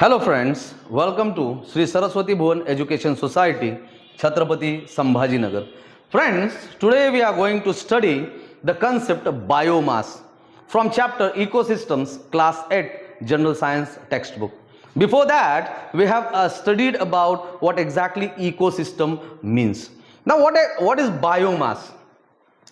Hello friends, welcome to Sri Saraswati Bhuvan Education Society, Chhatrapati Sambhajinagar. Friends, today we are going to study the concept of biomass from chapter Ecosystems, class 8, General Science textbook. Before that, we have studied about what exactly ecosystem means. Now, what is biomass?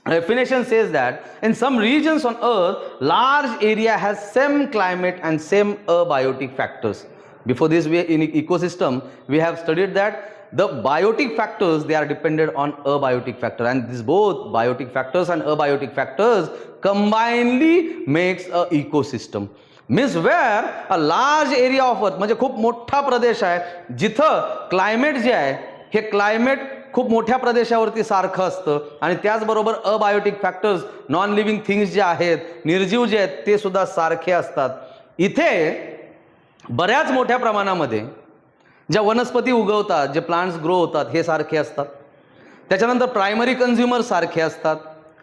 Definition says that in some regions on earth, large area has same climate and same abiotic factors. Before this, in ecosystem we have studied that the biotic factors, they are dependent on abiotic factor, and these both biotic factors and abiotic factors combinedly makes a ecosystem. Means where a large area of earth, म्हणजे खूप मोठा प्रदेश आहे जिथं climate जे आहे हे climate खूप मोठ्या प्रदेशावरती सारखं असतं आणि त्याचबरोबर abiotic factors, non living things जे आहेत, निर्जीव जे आहेत ते सुद्धा सारखे असतात. इथे बऱ्याच मोठ्या प्रमाणामध्ये ज्या वनस्पती उगवतात, जे प्लांट्स ग्रो होतात हे सारखे असतात. त्याच्यानंतर प्रायमरी कन्झ्युमर सारखे असतात,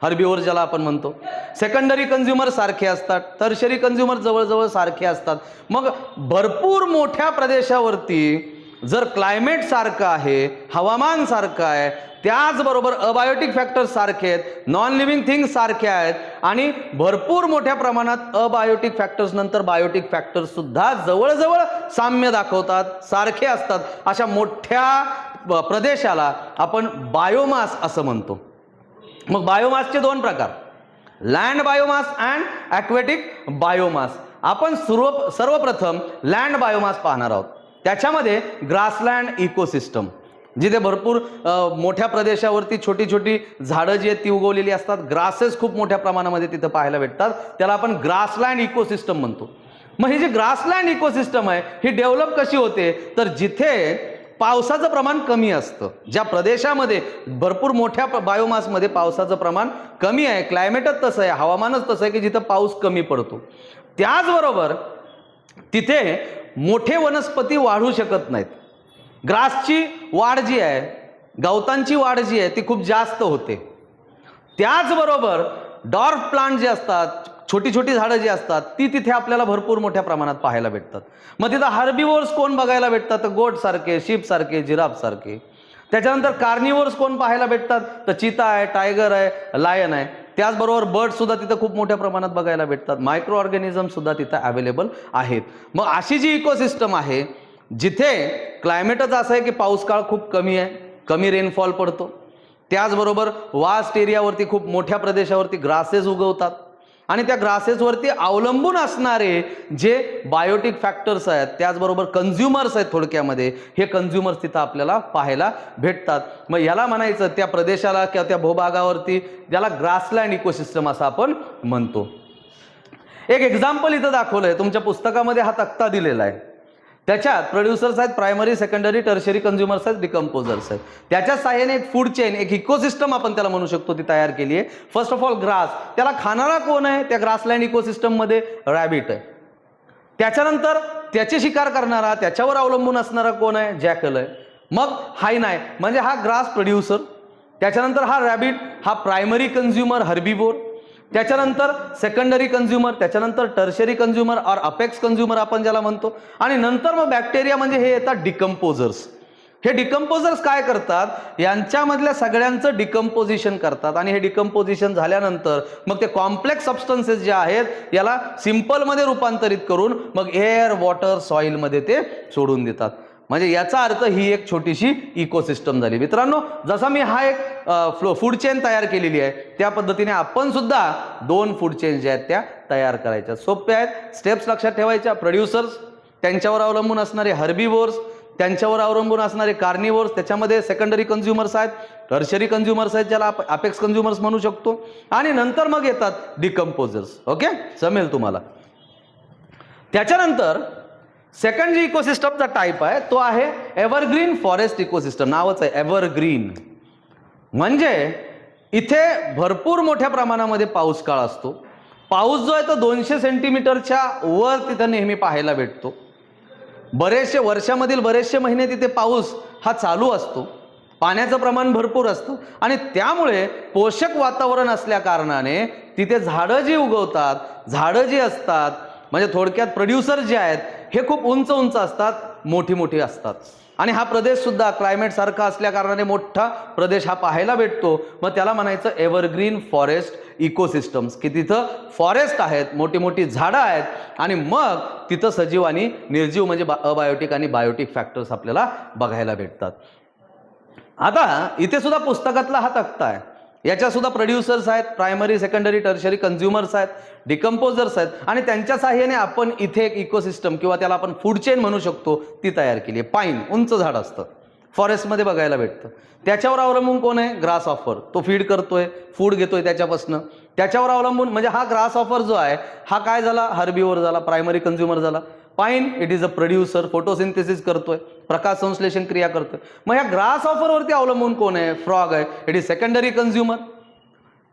हर्बिव्हर ज्याला आपण म्हणतो. सेकंडरी कन्झ्युमर सारखे असतात, टर्शरी कन्झ्युमर जवळजवळ सारखे असतात. मग भरपूर मोठ्या प्रदेशावरती जर क्लायमेट सारखं आहे, हवामान सारखं आहे, त्याचबरोबर अबायोटिक फॅक्टर्स सारखे आहेत, नॉन लिव्हिंग थिंग्स सारखे आहेत आणि भरपूर मोठ्या प्रमाणात अबायोटिक फॅक्टर्स नंतर बायोटिक फॅक्टर्स सुद्धा जवळजवळ साम्य दाखवतात, सारखे असतात, अशा मोठ्या प्रदेशाला आपण बायोमास असं म्हणतो. मग बायोमासचे दोन प्रकार, land biomass and aquatic biomass. आपण सर्वप्रथम लँड बायोमास पाहणार आहोत. त्याच्यामध्ये ग्रासलँड इकोसिस्टम, जिथे भरपूर मोठ्या प्रदेशावरती छोटी छोटी झाडं जी आहेत ती उगवलेली असतात, ग्रासेस खूप मोठ्या प्रमाणामध्ये तिथं पाहायला भेटतात, त्याला आपण ग्रासलँड इकोसिस्टम म्हणतो. मग ही जी ग्रासलँड इकोसिस्टम आहे ही डेव्हलप कशी होते, तर जिथे पावसाचं प्रमाण कमी असतं, ज्या प्रदेशामध्ये भरपूर मोठ्या बायोमासमध्ये पावसाचं प्रमाण कमी आहे, क्लायमेटच तसं आहे, हवामानच तसं आहे की जिथं पाऊस कमी पडतो, त्याचबरोबर तिथे मोठे वनस्पती वाढू शकत नाहीत. ग्रासची वाढ जी आहे, गवतांची वाढ जी आहे ती खूप जास्त होते. त्याचबरोबर डॉर्फ प्लांट जे असतात, छोटी छोटी झाडं जी असतात ती तिथे आपल्याला भरपूर मोठ्या प्रमाणात पाहायला भेटतात. मग तिथं हार्बिव्हर्स कोण बघायला भेटतात, तर गोट सारखे, शीप सारखे, जिराफ सारखे. त्याच्यानंतर कार्निव्हर्स कोण पाहायला भेटतात, तर चीता आहे, टायगर आहे, लायन आहे. त्याचबरोबर बर्ड सुद्धा तिथं खूप मोठ्या प्रमाणात बघायला भेटतात, मायक्रो ऑर्गॅनिझम सुद्धा तिथं अवेलेबल आहेत. मग अशी जी इकोसिस्टम आहे जिथे क्लायमेटच असं आहे की पाऊस काळ खूप कमी आहे, कमी रेनफॉल पडतो, त्याचबरोबर वास्ट एरियावरती खूप मोठ्या प्रदेशावरती ग्रासेस उगवतात आणि त्या ग्रासेसवरती अवलंबून असणारे जे बायोटिक फॅक्टर्स आहेत, त्याचबरोबर कन्झ्युमर्स आहेत, थोडक्यामध्ये हे कन्झ्युमर्स तिथं आपल्याला पाहायला भेटतात. मग याला म्हणायचं त्या प्रदेशाला किंवा त्या भूभागावरती ज्याला ग्रासलँड इकोसिस्टम असं आपण म्हणतो. एक एक्झाम्पल इथं दाखवलंय, तुमच्या पुस्तकामध्ये हा तक्ता दिलेला आहे. त्याच्यात प्रोड्युसर्स आहेत, प्रायमरी, सेकंडरी, टर्शरी कन्झ्युमर्स आहेत, डिकम्पोजर्स आहेत. त्याच्या साहाय्याने एक फूड चेन, एक इकोसिस्टम आपण त्याला म्हणू शकतो, ती तयार केली आहे. फर्स्ट ऑफ ऑल ग्रास, त्याला खाणारा कोण आहे त्या ग्रासलँड इकोसिस्टम मध्ये, रॅबिट आहे. त्याच्यानंतर त्याची शिकार करणारा, त्याच्यावर अवलंबून असणारा कोण आहे, जॅकल आहे. मग हायना आहे, म्हणजे हा ग्रास प्रोड्युसर. त्याच्यानंतर हा रॅबिट, हा प्रायमरी कन्झ्युमर, हर्बिव्होर. त्याच्यानंतर सेकंडरी कन्झ्युमर, त्याच्यानंतर टर्शरी कन्झ्युमर और अपेक्स कन्झ्युमर आपण ज्याला म्हणतो. आणि नंतर मग बॅक्टेरिया, म्हणजे हे येतात डिकम्पोजर्स. हे डिकम्पोजर्स काय करतात, यांच्यामधल्या सगळ्यांचं डिकम्पोजिशन करतात आणि हे डिकम्पोजिशन झाल्यानंतर मग ते कॉम्प्लेक्स सबस्टन्सेस जे आहेत याला सिंपलमध्ये रूपांतरित करून मग एअर, वॉटर, सॉइलमध्ये ते सोडून देतात. म्हणजे याचा अर्थ ही एक छोटीशी इकोसिस्टम झाली. मित्रांनो, जसा मी हा एक फूड चेन तयार केलेली आहे त्या पद्धतीने आपण सुद्धा दोन फूड चेन ज्या आहेत त्या तयार करायच्या. सोप्या आहेत, स्टेप्स लक्षात ठेवायच्या. प्रोड्युसर्स, त्यांच्यावर अवलंबून असणारे हर्बिव्होर्स, त्यांच्यावर अवलंबून असणारे कार्निव्होर्स, त्याच्यामध्ये सेकंडरी कन्झ्युमर्स आहेत, टर्शरी कन्झ्युमर्स आहेत ज्याला अपेक्स कन्झ्युमर्स म्हणू शकतो, आणि नंतर मग येतात डिकम्पोजर्स. ओके, जमेल तुम्हाला. त्याच्यानंतर सेकंड जी इकोसिस्टमचा टाईप आहे तो आहे एव्हरग्रीन फॉरेस्ट इकोसिस्टम. नावच आहे एव्हरग्रीन. म्हणजे इथे भरपूर मोठ्या प्रमाणामध्ये पाऊस काळ असतो. पाऊस जो आहे तो 200 सेंटीमीटरच्या वर तिथं नेहमी पाहायला भेटतो. बरेचसे वर्षामधील बरेचसे महिने तिथे पाऊस हा चालू असतो. पाण्याचं प्रमाण भरपूर असतं आणि त्यामुळे पोषक वातावरण असल्या कारणाने तिथे झाडं जी उगवतात, झाडं जी असतात, म्हणजे थोडक्यात प्रोड्युसर जे आहेत हे खूप उंच उंच असतात, मोठी मोठी असतात आणि हा प्रदेश सुद्धा क्लायमेट सारखा असल्या कारणाने मोठा प्रदेश हा पाहायला भेटतो. मग त्याला म्हणायचं एव्हरग्रीन फॉरेस्ट इकोसिस्टम्स, की तिथं फॉरेस्ट आहेत, मोठी मोठी झाडं आहेत आणि मग तिथं सजीव आणि निर्जीव म्हणजे अबायोटिक आणि बायोटिक फॅक्टर्स आपल्याला बघायला भेटतात. आता इथे सुद्धा पुस्तकातला हा तक्ता आहे. याच्या सुद्धा प्रोड्युसर्स आहेत, प्रायमरी सेकंडरी टर्शरी कन्झ्युमर्स आहेत, डिकम्पोजर्स आहेत आणि त्यांच्या साहाय्याने आपण इथे एक इकोसिस्टम किंवा त्याला आपण फूड चेन म्हणू शकतो ती तयार केली आहे. पाईन उंच झाड असतं, फॉरेस्टमध्ये बघायला भेटतं. त्याच्यावर अवलंबून कोण आहे? Grass offer. तो फीड करतोय, फूड घेतोय त्याच्यापासून. त्याच्यावर अवलंबून म्हणजे हा ग्रास ऑफर जो आहे हा काय झाला? हर्बीवर झाला, प्रायमरी कन्झ्युमर झाला. Pine it is a producer, photosynthesis करतोय, प्रकाश संश्लेषण क्रिया करतोय. मग ह्या ग्रास ऑफरवरती अवलंबून कोण आहे? फ्रॉग आहे, इट इज सेकंडरी कन्झ्युमर.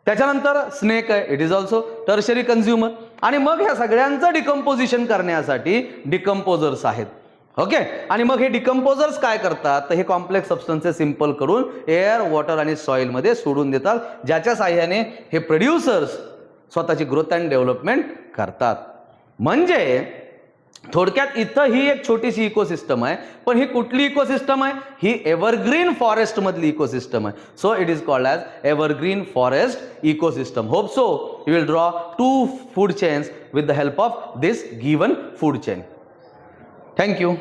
त्याच्यानंतर स्नेक आहे, it is also tertiary consumer. आणि मग ह्या सगळ्यांचं डिकम्पोजिशन करण्यासाठी डिकम्पोजर्स आहेत. ओके. आणि मग हे डिकम्पोजर्स काय करतात? तर हे कॉम्प्लेक्स सबस्टन्सेस सिंपल करून एअर, वॉटर आणि सॉइलमध्ये सोडून देतात, ज्याच्या साहाय्याने हे प्रोड्युसर्स स्वतःची ग्रोथ अँड डेव्हलपमेंट करतात. म्हणजे थोडक्यात इथं ही एक छोटीशी इकोसिस्टम आहे, पण ही कुठली इकोसिस्टम आहे? ही एव्हरग्रीन फॉरेस्ट मधली इकोसिस्टम आहे. So it is called as evergreen forest ecosystem. Hope so you will draw 2 food chains with the help of this given food chain. Thank you.